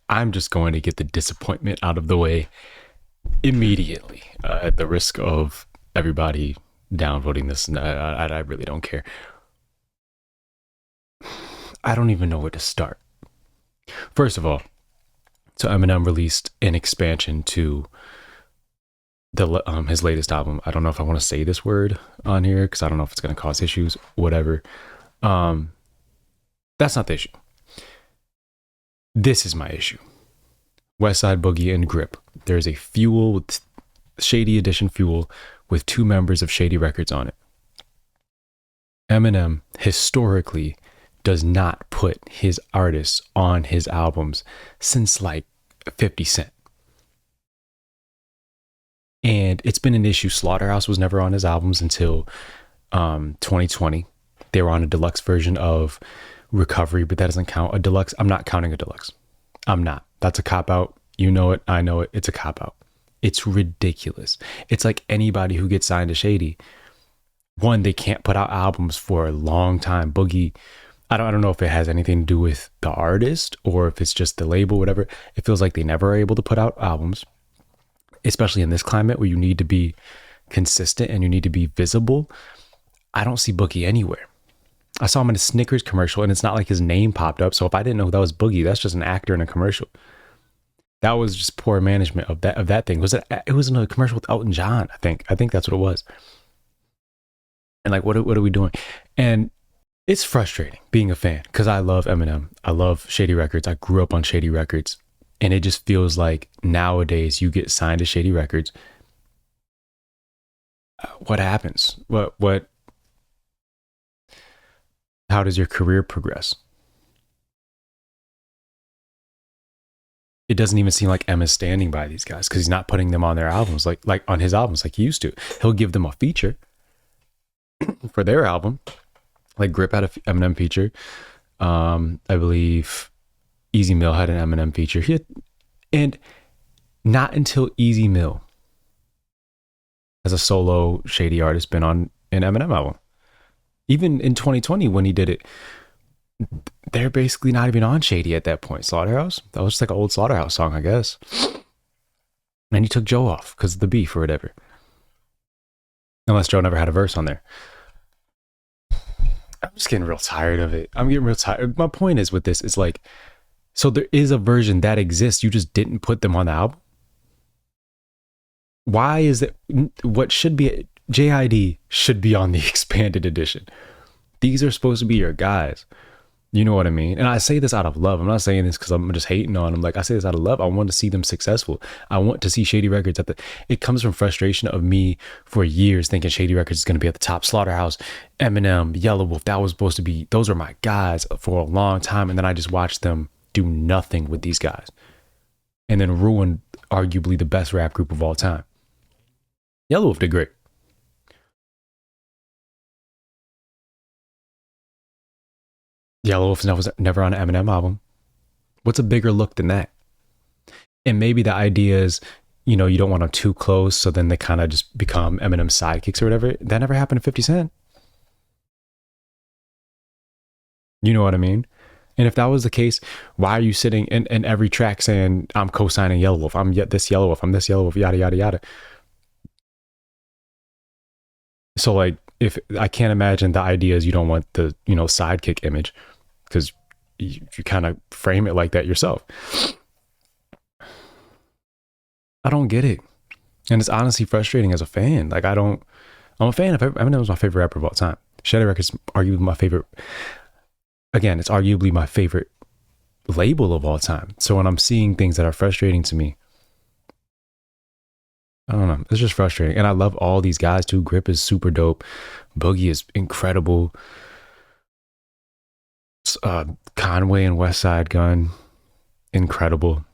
I'm just going to get the disappointment out of the way immediately, at the risk of everybody downvoting this. And I really don't care. I don't even know where to start. First of all, so Eminem released an expansion to his latest album. I don't know if I want to say this word on here because I don't know if it's going to cause issues. Whatever. Um, that's not the issue. This is my issue. Westside Boogie and Grip. There's a Fuel with Shady Edition Fuel with 2 members of Shady Records on it. Eminem historically does not put his artists on his albums since like 50 Cent. And it's been an issue. Slaughterhouse was never on his albums until 2020. They were on a deluxe version of Recovery, but that doesn't count. A deluxe, I'm not counting a deluxe. I'm not. That's a cop out. You know it. I know it. It's a cop out. It's ridiculous. It's like anybody who gets signed to Shady. One, they can't put out albums for a long time. Boogie, I don't know if it has anything to do with the artist or if it's just the label, whatever. It feels like they never are able to put out albums, especially in this climate where you need to be consistent and you need to be visible. I don't see Boogie anywhere. I saw him in a Snickers commercial and it's not like his name popped up. So if I didn't know that was Boogie, that's just an actor in a commercial. That was just poor management of that thing. It was in a commercial with Elton John, I think. I think that's what it was. And like, what are we doing? And it's frustrating being a fan because I love Eminem. I love Shady Records. I grew up on Shady Records. And it just feels like nowadays you get signed to Shady Records. What happens? How does your career progress? It doesn't even seem like Emma's standing by these guys because he's not putting them on their albums, like on his albums like he used to. He'll give them a feature for their album. Like Grip had an Eminem feature. I believe Easy Mill had an Eminem feature. And not until Easy Mill as a solo Shady artist been on an Eminem album. Even in 2020 when he did it, they're basically not even on Shady at that point. Slaughterhouse, that was just like an old Slaughterhouse song, I guess. And he took Joe off because of the beef or whatever. Unless Joe never had a verse on there. I'm just getting real tired of it. I'm getting real tired. My point is with this is like, so there is a version that exists. You just didn't put them on the album. Why is it what should be J.I.D. should be on the expanded edition? These are supposed to be your guys. You know what I mean? And I say this out of love. I'm not saying this because I'm just hating on them. Like I say this out of love. I want to see them successful. I want to see Shady Records it comes from frustration of me for years thinking Shady Records is going to be at the top. Slaughterhouse, Eminem, Yellow Wolf, that was supposed to be, those are my guys for a long time. And then I just watched them do nothing with these guys and then ruin arguably the best rap group of all time. Yellow Wolf did great. Yellow Wolf was never on an Eminem album. What's a bigger look than that? And maybe the idea is, you know, you don't want them too close, so then they kind of just become Eminem sidekicks or whatever. That never happened to 50 Cent. You know what I mean? And if that was the case, why are you sitting in every track saying, I'm co-signing Yellow Wolf, I'm this Yellow Wolf, I'm this Yellow Wolf, yada, yada, yada. So like, if I can't imagine the idea is you don't want the, you know, sidekick image because you kind of frame it like that yourself. I don't get it. And it's honestly frustrating as a fan. Like I'm a fan of Eminem was my favorite rapper of all time. Shady Records arguably my favorite. Again, it's arguably my favorite label of all time. So when I'm seeing things that are frustrating to me, I don't know. It's just frustrating. And I love all these guys too. Grip is super dope. Boogie is incredible. Conway and Westside Gun, incredible.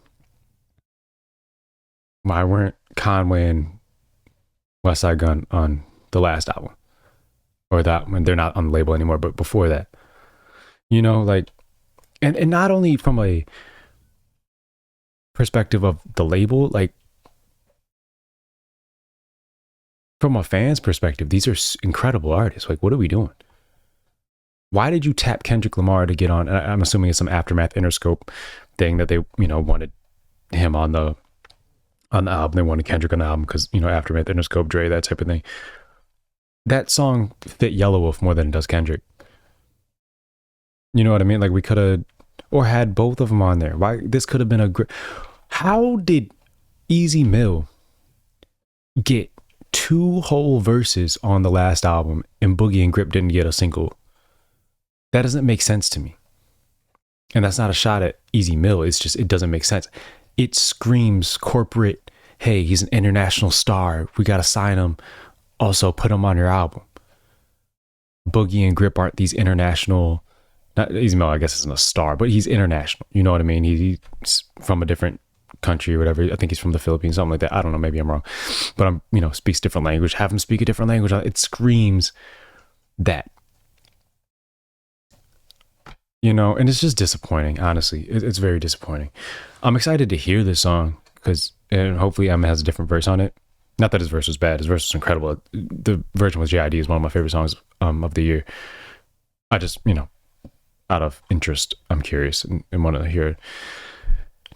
Why weren't Conway and Westside Gun on the last album? Or that when they're not on the label anymore, but before that. You know, like, and not only from a perspective of the label, like from a fan's perspective, these are incredible artists. Like, what are we doing? Why did you tap Kendrick Lamar to get on? I'm assuming it's some Aftermath Interscope thing that they, wanted him on the album. They wanted Kendrick on the album because, Aftermath Interscope, Dre, that type of thing. That song fit Yellow Wolf more than it does Kendrick. You know what I mean? Like we could have, or had both of them on there. Why? This could have been a great. How did Easy Mill get 2 whole verses on the last album and Boogie and Grip didn't get a single? That doesn't make sense to me. And that's not a shot at Easy Mill. It's just, it doesn't make sense. It screams corporate, hey, he's an international star. We got to sign him. Also put him on your album. Boogie and Grip aren't these international, not Easy Mill, I guess isn't a star, but he's international. You know what I mean? He's from a different country or whatever. I think he's from the Philippines, something like that. I don't know, maybe I'm wrong. But speaks different language. Have him speak a different language. It screams that. And it's just disappointing, honestly. It's very disappointing. I'm excited to hear this song and hopefully Eminem has a different verse on it. Not that his verse was bad. His verse was incredible. The version with J.I.D. is one of my favorite songs of the year. I just, out of interest, I'm curious and want to hear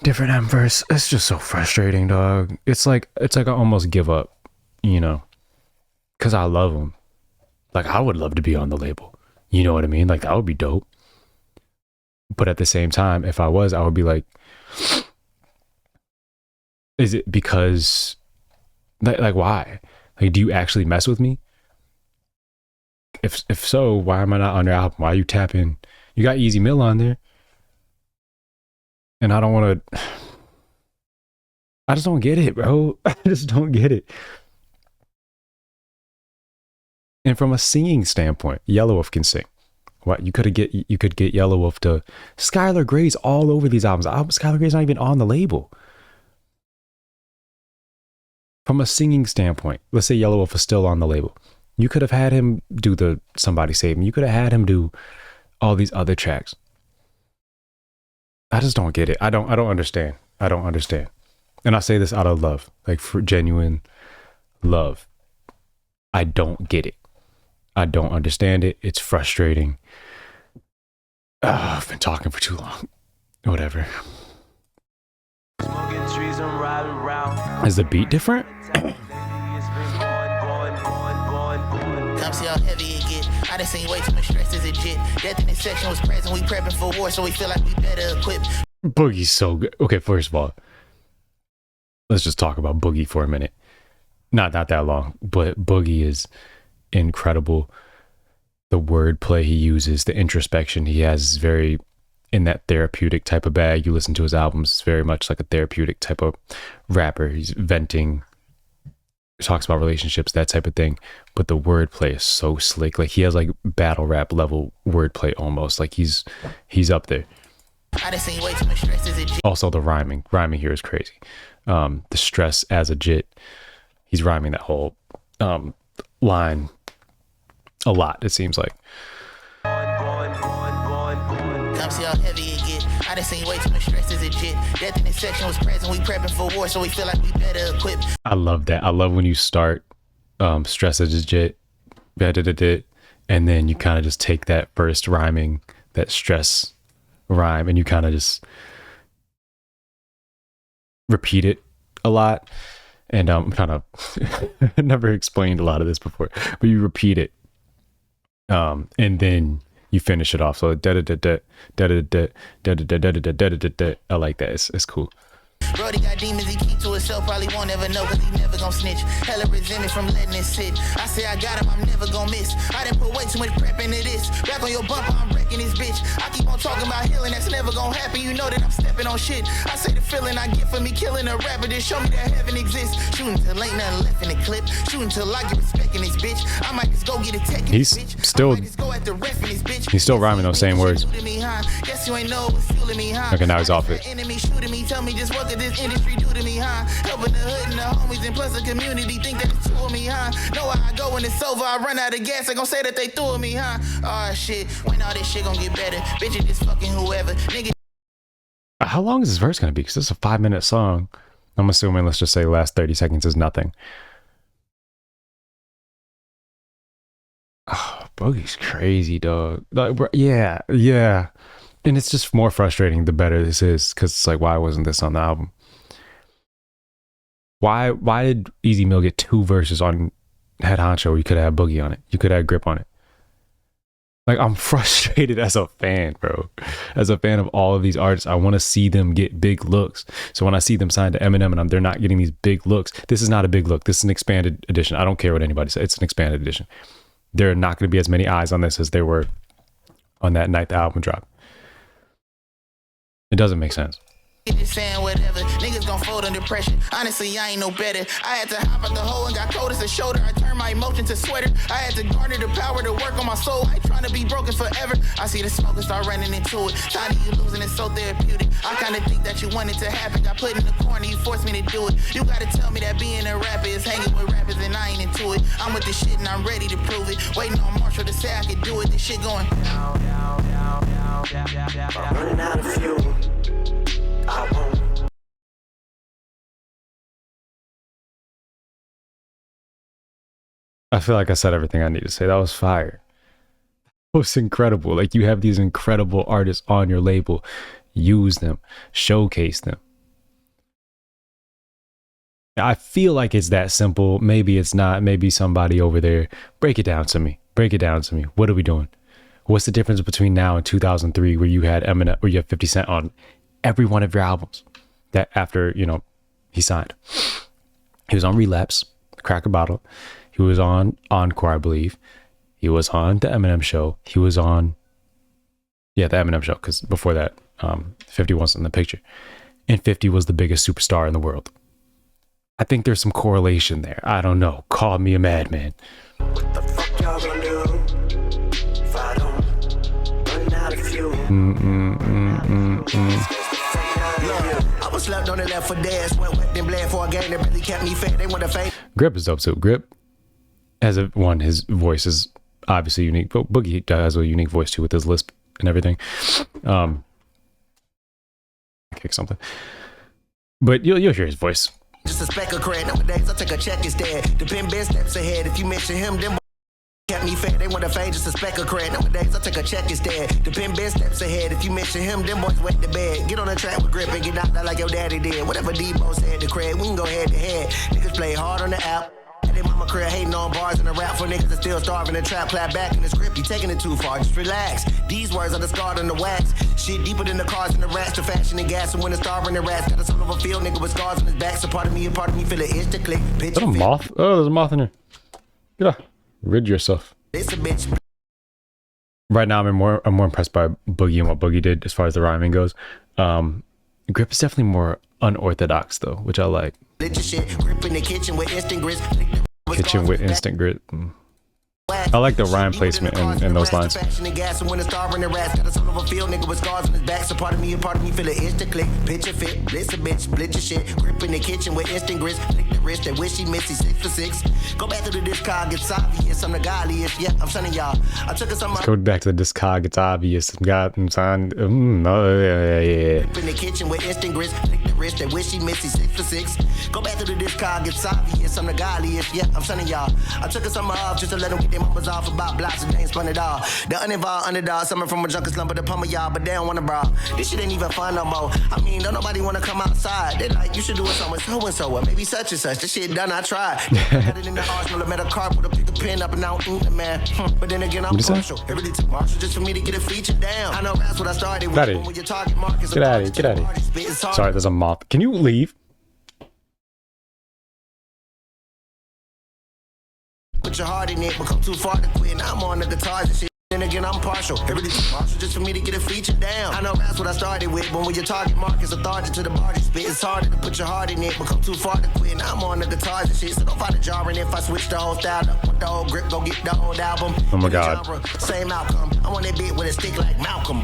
different M verse. It's just so frustrating, dog. It's like I almost give up, because I love him. Like I would love to be on the label. You know what I mean? Like that would be dope. But at the same time, if I was, I would be like, is it because, like why? Like, do you actually mess with me? If so, why am I not on your album? Why are you tapping? You got Easy Mill on there. And I don't want to, I just don't get it, bro. I just don't get it. And from a singing standpoint, Yellow Wolf can sing. What you could get Yellow Wolf to Skylar Gray's all over these albums. Skylar Gray's not even on the label. From a singing standpoint, let's say Yellow Wolf is still on the label. You could have had him do the Somebody Save Me. You could have had him do all these other tracks. I just don't get it. I don't understand. I don't understand. And I say this out of love, like for genuine love. I don't get it. I don't understand it. It's frustrating. I've been talking for too long. Whatever. Is the beat different? Come see how heavy it get. I done seen way too much stress as a jit. Death in this section was present. We prepping for war, so we feel like we better equipped. Boogie's so good. Okay, first of all, let's just talk about Boogie for a minute. Not that long, but Boogie is incredible. The wordplay he uses, the introspection he has is very in that therapeutic type of bag. You listen to his albums, it's very much like a therapeutic type of rapper. He's venting, talks about relationships, that type of thing. But the wordplay is so slick. Like he has like battle rap level wordplay almost. Like he's up there. I done seen way too much stress as a jit. Also the rhyming here is crazy. The stress as a jit. He's rhyming that whole line a lot, it seems like. Come see how heavy it get. I done seen way too much stress as a jit. Death in this section was present. We prepping for war, so we feel like we better equipped. I love that. I love when you start stress as a jit, and then you kind of just take that first rhyming, that stress rhyme, and you kind of just repeat it a lot. And kind of never explained a lot of this before, but you repeat it. And then you finish it off. So I like that. It's cool. Brody got demons he keep to himself, probably won't ever know, cause he never gon' snitch. Hella resentment from letting it sit. I say I got him, I'm never gon' miss. I done put way too much prep into this. Back on your bumper, I'm wrecking this bitch. I keep on talking about healing, that's never gon' happen. You know that I'm stepping on shit. I say the feeling I get for me killing a rapper, just show me that heaven exists. Shooting till ain't nothing left in the clip. Shooting till I get respect in this bitch. I might just go get a tech in this bitch. He's still rhyming those same words. Guess you ain't know what's fueling me, huh? Okay, now he's off it. Enemy shooting me, tell me just what could this industry do to me, huh? Helping the hood and the homies and plus the community think that it's two of me, huh? Know how I go when it's over, I run out of gas, they gon' say that they threw me, huh? Oh shit, when all this shit gon' get better, bitch, it just fucking whoever, nigga. How long is this verse gonna be? Because this is a 5-minute song. I'm assuming, let's just say the last 30 seconds is nothing. Oh, Boogie's crazy, dog. Like, yeah, yeah. And it's just more frustrating the better this is, because it's like, why wasn't this on the album? Why did Easy Mill get 2 verses on Head Honcho where you could have Boogie on it? You could have Grip on it. Like, I'm frustrated as a fan, bro. As a fan of all of these artists, I want to see them get big looks. So when I see them signed to Eminem and they're not getting these big looks, this is not a big look. This is an expanded edition. I don't care what anybody says. It's an expanded edition. There are not going to be as many eyes on this as there were on that 9th album drop. It doesn't make sense. Just saying whatever, niggas gon' fold under pressure. Honestly, I ain't no better. I had to hop out the hole and got cold as a shoulder. I turned my emotion to sweater. I had to garner the power to work on my soul. I ain't trying to be broken forever. I see the smoke and start running into it. Tired of you losing, it's so therapeutic. I kinda think that you want it to happen. Got put in the corner, you forced me to do it. You gotta tell me that being a rapper is hanging with rappers and I ain't into it. I'm with this shit and I'm ready to prove it. Waiting on Marshall to say I can do it. This shit going down, down, down, down, down, down, down. I'm running out of fuel. I won't. I feel like I said everything I need to say. That was fire. That was incredible. Like, you have these incredible artists on your label. Use them. Showcase them. I feel like it's that simple. Maybe it's not. Maybe somebody over there. Break it down to me. Break it down to me. What are we doing? What's the difference between now and 2003 where you had Eminem, where you have 50 Cent on every one of your albums that after, you know, he signed? He was on Relapse, Crack a Bottle. He was on Encore, I believe. He was on the Eminem show. He was on, the Eminem show, because before that, 50 wasn't in the picture. And 50 was the biggest superstar in the world. I think there's some correlation there. I don't know. Call me a madman. What the fuck y'all gonna do if I don't run out of fuel? I was slept on the left for days. Went wet and bled for a game that really kept me fed. They want to fade. Grip is dope too. Grip has his voice is obviously unique, but Boogie has a unique voice too with his lisp and everything. Kick something, but you'll hear his voice. Just a speck of credit. Nowadays I take a check instead. Depend been steps ahead. If you mention him, then kept me fed. They want to fade just a speck of credit. Nowadays I take a check instead. Depend been steps ahead. If you mention him, them boys wet the bed. Get on the track with Grip and get knocked out like your daddy did. Whatever Debo said to cred, we can go head to head. Niggas play hard on the app. They mama career hating on bars in the rap for niggas that still starving and trap clap back in the script. You taking it too far, just relax. These words are the scarred on the wax. Shit deeper than the cars and the rats. The fashion and gas and when the starving the rats. Got a son of a field nigga with scars on his back. So part of me feel it itch to click. Is that a moth? Oh, there's a moth in here. Get off. Rid yourself. It's a bitch. Right now, I'm more impressed by Boogie and what Boogie did as far as the rhyming goes. Grip is definitely more unorthodox though, which I like. Shit, grip in the kitchen with instant grits. Kitchen with instant grit. I like the rhyme placement in those lines. When the star in the rats, got a son of a field nigga with scars on his back. So part of me feel it itch to click. Picture fit, blitz a bitch, split your shit. Grip in the kitchen with instant grits. Lick the wrist that wish he missed, he 6 for 6. Go back to the discog, it's obvious. I'm the godliest, yeah, I'm son of y'all. I took us on my. Go back to the discog, it's obvious. God, I'm son. Oh, yeah. Grip in the kitchen with instant grits. Lick the wrist that wish he missed, he 6 for 6. Go back to the discog, it's obvious. I'm the godliest, yeah, I'm son of y'all. I took us on my off just to let them get them numbers off about blocks and they ain't spun it all. The uninvolved underdog, someone from a junker slumber to pummel y'all, but they don't wanna brawl. This shit ain't even fun no more. I mean, don't nobody wanna come outside. They like, you should do it somewhere so and so, or maybe such and such. This shit done, I tried. Had it in the arsenal, I met a car with a pick a pen up and out, man. But then again, I'm partial. It really took Marshall just for me to get a feature down. I know that's what I started with. When your target market, get out of here. Sorry, there's a moth. Can you leave? Put your heart in it, but come too far to quit. Now I'm on the guitars and shit. Then again, I'm partial. It really took Marshall just for me to get a feature down. I know that's what I started with. But when your target market's authority to the bar, spit, it's harder to put your heart in it, but come too far to quit. Now I'm on the guitars and shit. So don't find a jarring if I switch the whole style up. Want the whole grip, go get the old album. Oh my God. Genre, same outcome. I want that bit with a stick like Malcolm.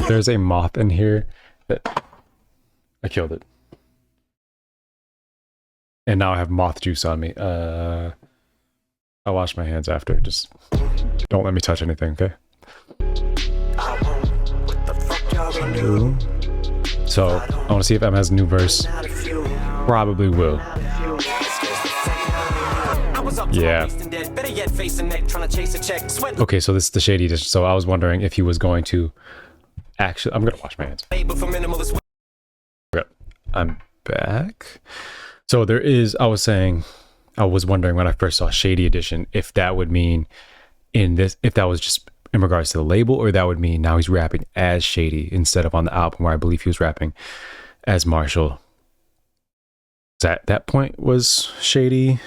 There's a moth in here that I killed it. And now I have moth juice on me. I'll wash my hands after. Just don't let me touch anything, okay? So I want to see if M has a new verse. Probably will. I was up Yeah. Okay, so this is the Shady Edition. So I was wondering if he was going to actually. I'm gonna wash my hands. I'm back. So there is. I was wondering when I first saw Shady Edition if that would mean if that was just in regards to the label, or that would mean now he's rapping as Shady instead of on the album where I believe he was rapping as Marshall. At that point was Shady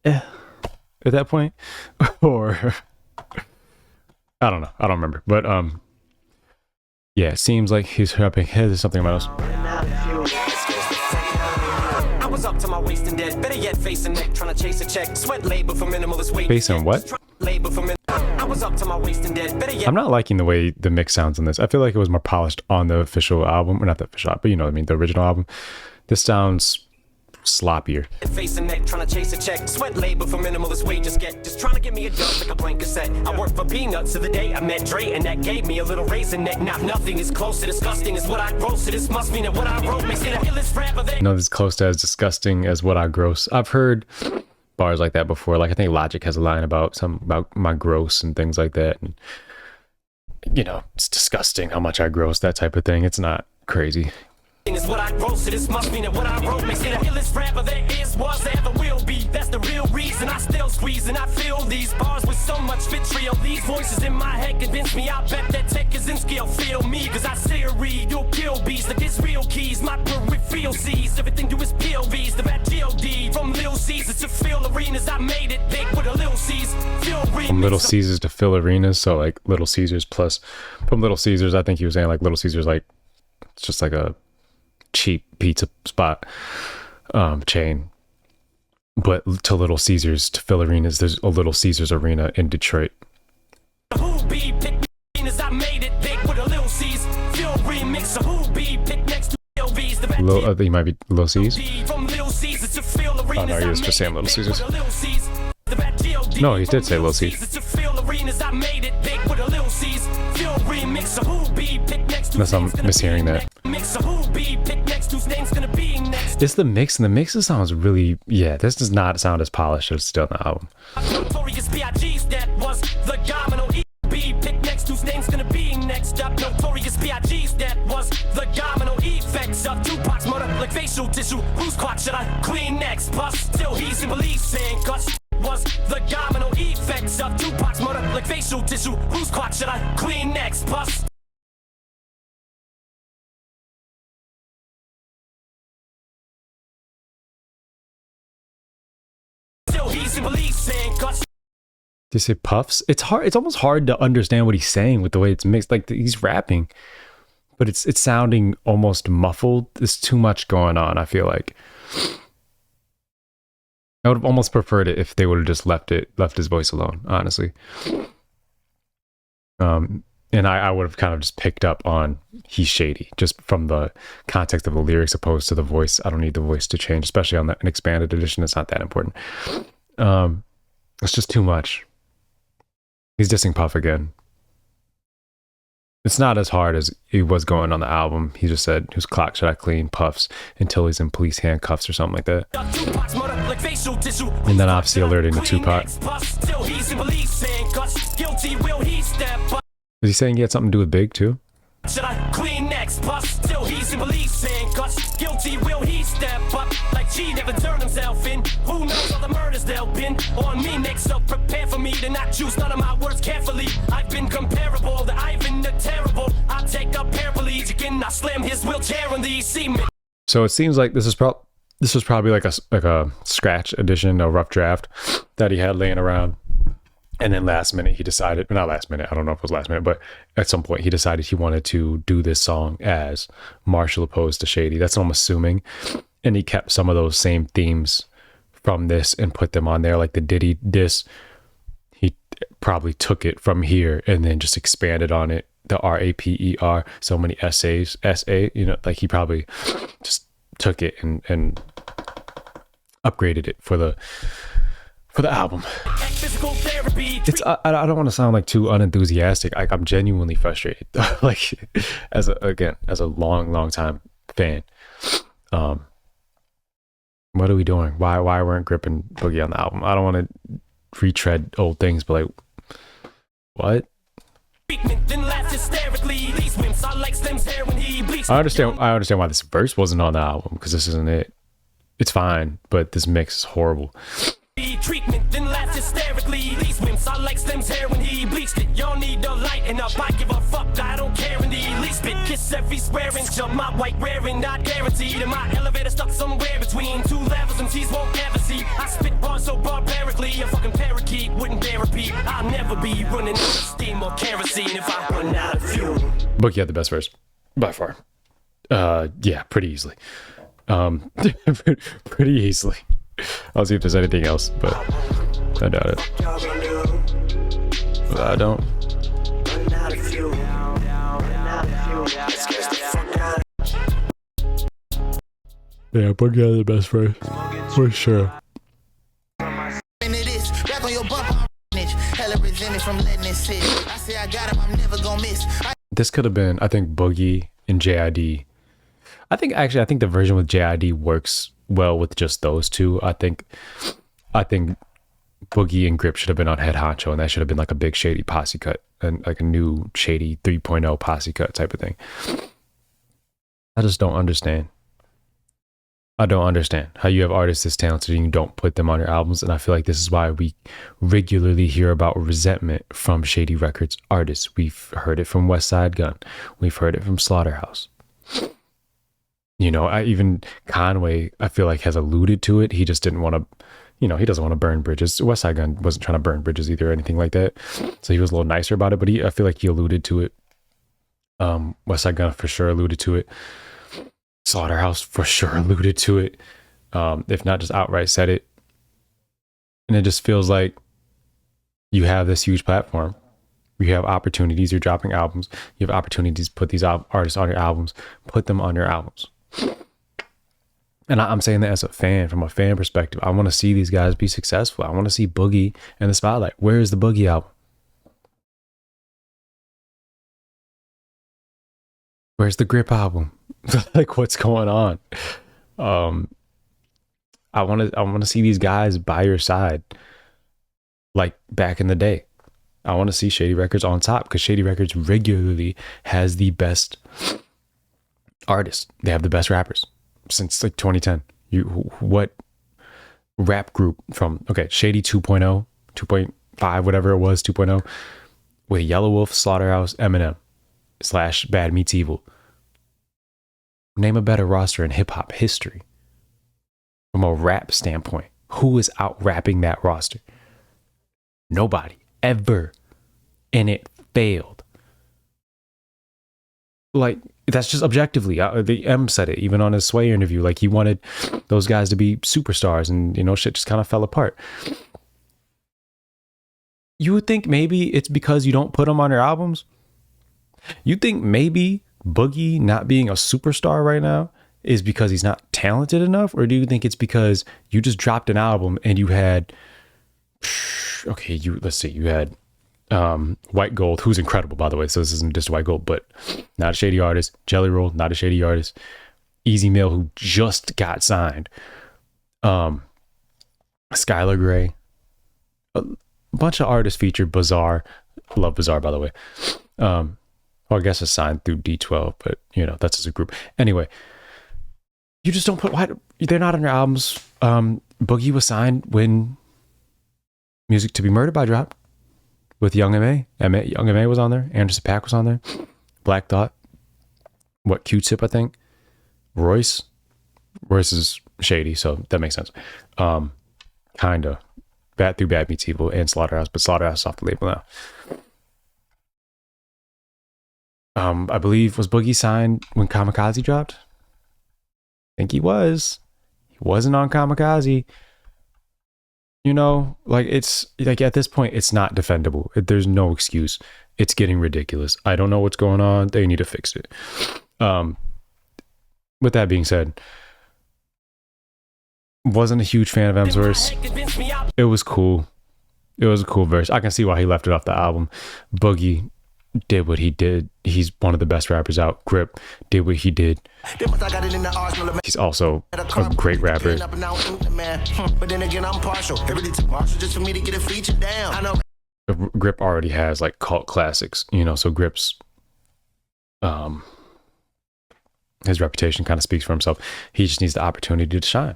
at that point, or I don't know, I don't remember, but yeah, it seems like he's rapping. Hey, there's something about us. I was up to my waist and dead, better yet face and neck, trying to chase a check, sweat labor for minimalist weight. Face and what? I was up to my waist and dead, better yet. I'm not liking the way the mix sounds in this. I feel like it was more polished on the official album, or not the official, but you know what I mean, the original album. This sounds sloppier. Face and neck, trying to chase a check, sweat labor for minimalist wages, just trying to get me a dub like a blank cassette. I worked for peanuts to the day I met Dre, and that gave me a little raisin neck. Now nothing is close to disgusting as what I gross. So this must mean that what I wrote makes it a illest rapper that. No, this is close to as disgusting as what I gross. I've heard bars like that before. Like I think Logic has a line about my gross and things like that, and you know, it's disgusting how much I gross, that type of thing. It's not crazy. Is what I wrote, so this must mean that what I wrote makes it a illest rapper there is, was, ever will be. That's the real reason I still squeeze and I fill these bars with so much vitriol. These voices in my head convince me. I bet that Tech Kaczynski will feel me, cause I say a read, you'll kill beats like it's real keys. My peripheral sees everything to his POVs. The bad G.O.D. from Little Caesars to fill arenas. I made it big with a Little C's. From Little Caesars to fill arenas, so like Little Caesars plus from Little Caesars. I think he was saying like Little Caesars, like it's just like a cheap pizza spot chain, but to Little Caesars to fill arenas. There's a Little Caesars arena in Detroit. You might be Little C's. Oh no, he was just saying Little Caesars. No, he did say Little C's. Unless I'm mishearing that. It's the mix, and the mix sounds really, yeah, this does not sound as polished as still on the album. Was the domino effects of Tupac's murder like facial tissue? Whose clock should I clean next? Bust. Still he's in belief saying guts. Did you say puffs? It's hard. It's almost hard to understand what he's saying with the way it's mixed. Like he's rapping, but it's sounding almost muffled. There's too much going on, I feel like. I would have almost preferred it if they would have just left his voice alone, honestly. And I would have kind of just picked up on he's shady, just from the context of the lyrics opposed to the voice. I don't need the voice to change, especially on an expanded edition. It's not that important. It's just too much. He's dissing Puff again. It's not as hard as he was going on the album. He just said, whose clock should I clean? Puffs until he's in police handcuffs or something like that. And then obviously alerting to Tupac. Is he saying he had something to do with Big too? Should I clean next? Plus, still he's in belief saying guts guilty. Will he step up like G never turned himself in? Who knows all the murders they'll pin on me next? So prepare for me to not choose none of my words carefully. I've been comparable to Ivan the Terrible. I'll take up paraplegic and I slam his wheelchair in the cement. So it seems like this was probably like a scratch edition, a rough draft that he had laying around. And then last minute he decided, not last minute, I don't know if it was last minute, but at some point he decided he wanted to do this song as Marshall opposed to Shady. That's what I'm assuming. And he kept some of those same themes from this and put them on there, like the Diddy diss. He probably took it from here and then just expanded on it. The RAPER, so many essays, SA, you know, like he probably just took it and upgraded it for the album. I don't want to sound like too unenthusiastic. I'm genuinely frustrated. Like as a long time fan. What are we doing? Why weren't Grip and Boogie on the album? I don't want to retread old things, but like, what? I understand why this verse wasn't on the album, because this isn't it. It's fine, but this mix is horrible. Treatment then laughed hysterically. These wimps are like Slim's hair when he bleached it. Y'all need a light and up. I give a fuck, I don't care in the least bit. Kiss every square inch of my white wearing, not guaranteed. And my elevator stuck somewhere between two levels MCs won't ever see. I spit bars so barbarically, a fucking parakeet wouldn't dare repeat. I'll never be running out of steam or kerosene if I run out of fuel. Boogie had the best verse, by far. Yeah, pretty easily. Pretty easily. I'll see if there's anything else, but I doubt it. I don't. Yeah, Boogie had the best verse, for sure. This could have been, I think, Boogie and J.I.D. I think the version with J.I.D. works well with just those two. I think Boogie and Grip should have been on Head Honcho, and that should have been like a big Shady posse cut, and like a new Shady 3.0 posse cut type of thing. I just don't understand. I don't understand how you have artists this talented and you don't put them on your albums. And I feel like this is why we regularly hear about resentment from Shady Records artists. We've heard it from Westside Gun. We've heard it from Slaughterhouse. You know, even Conway, I feel like, has alluded to it. He just didn't want to, you know, he doesn't want to burn bridges. Westside Gun wasn't trying to burn bridges either or anything like that. So he was a little nicer about it, but I feel like he alluded to it. Westside Gun for sure alluded to it. Slaughterhouse for sure alluded to it. If not just outright said it. And it just feels like you have this huge platform. You have opportunities. You're dropping albums. You have opportunities to put these artists on your albums. Put them on your albums. And I'm saying that as a fan, from a fan perspective. I want to see these guys be successful. I want to see Boogie in the spotlight. Where is the Boogie album? Where's the Grip album? Like, what's going on? I want to see these guys by your side, like back in the day. I want to see Shady Records on top, because Shady Records regularly has the best artists. They have the best rappers since like 2010. What rap group from, okay, Shady 2.0, 2.5, whatever it was, 2.0, with Yellow Wolf, Slaughterhouse, Eminem / Bad Meets Evil. Name a better roster in hip hop history from a rap standpoint. Who is out rapping that roster? Nobody ever. And it failed. Like, that's just objectively. The M said it even on his Sway interview. Like, he wanted those guys to be superstars, and, you know, shit just kind of fell apart. You would think maybe it's because you don't put them on your albums. You think maybe Boogie not being a superstar right now is because he's not talented enough? Or do you think it's because you just dropped an album and you had, okay, let's see, you had White Gold, who's incredible, by the way, so this isn't just White Gold, but not a Shady artist. Jelly Roll, not a Shady artist. Easy Mill, who just got signed. Skylar Grey. A bunch of artists featured. Bizarre. Love Bizarre, by the way. Well, I guess it's signed through D12, but, you know, that's as a group. Anyway, you just don't put, why, they're not on your albums. Boogie was signed when Music to Be Murdered by dropped with Young M.A. Young M.A. was on there. Anderson .Paak was on there. Black Thought. What, Q-Tip, I think. Royce is Shady, so that makes sense. Kinda. Through Bad Meets Evil and Slaughterhouse, but Slaughterhouse is off the label now. I believe, was Boogie signed when Kamikaze dropped? I think he was. He wasn't on Kamikaze. You know, like, it's like, at this point, it's not defendable. There's no excuse. It's getting ridiculous. I don't know what's going on. They need to fix it. With that being said, wasn't a huge fan of M's verse. It was cool. It was a cool verse. I can see why he left it off the album. Boogie, did what he did. He's one of the best rappers out. Grip did what he did. He's also a great rapper. But then again, I'm partial. It really took Marshall just for me to get a feature down. I know. Grip already has like cult classics, you know, so Grip's his reputation kind of speaks for himself. He just needs the opportunity to shine.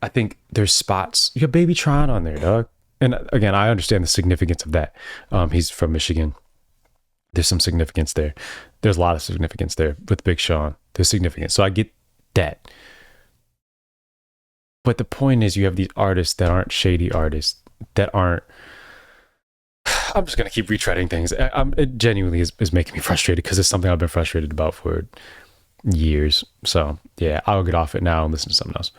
I think there's spots. You got Baby Tron on there, dog. And again, I understand the significance of that. He's from Michigan. There's some significance there. There's a lot of significance there with Big Sean. There's significance. So I get that. But the point is, you have these artists that aren't shady artists, that aren't. I'm just going to keep retreading things. It genuinely is making me frustrated because it's something I've been frustrated about for years. So yeah, I'll get off it now and listen to something else.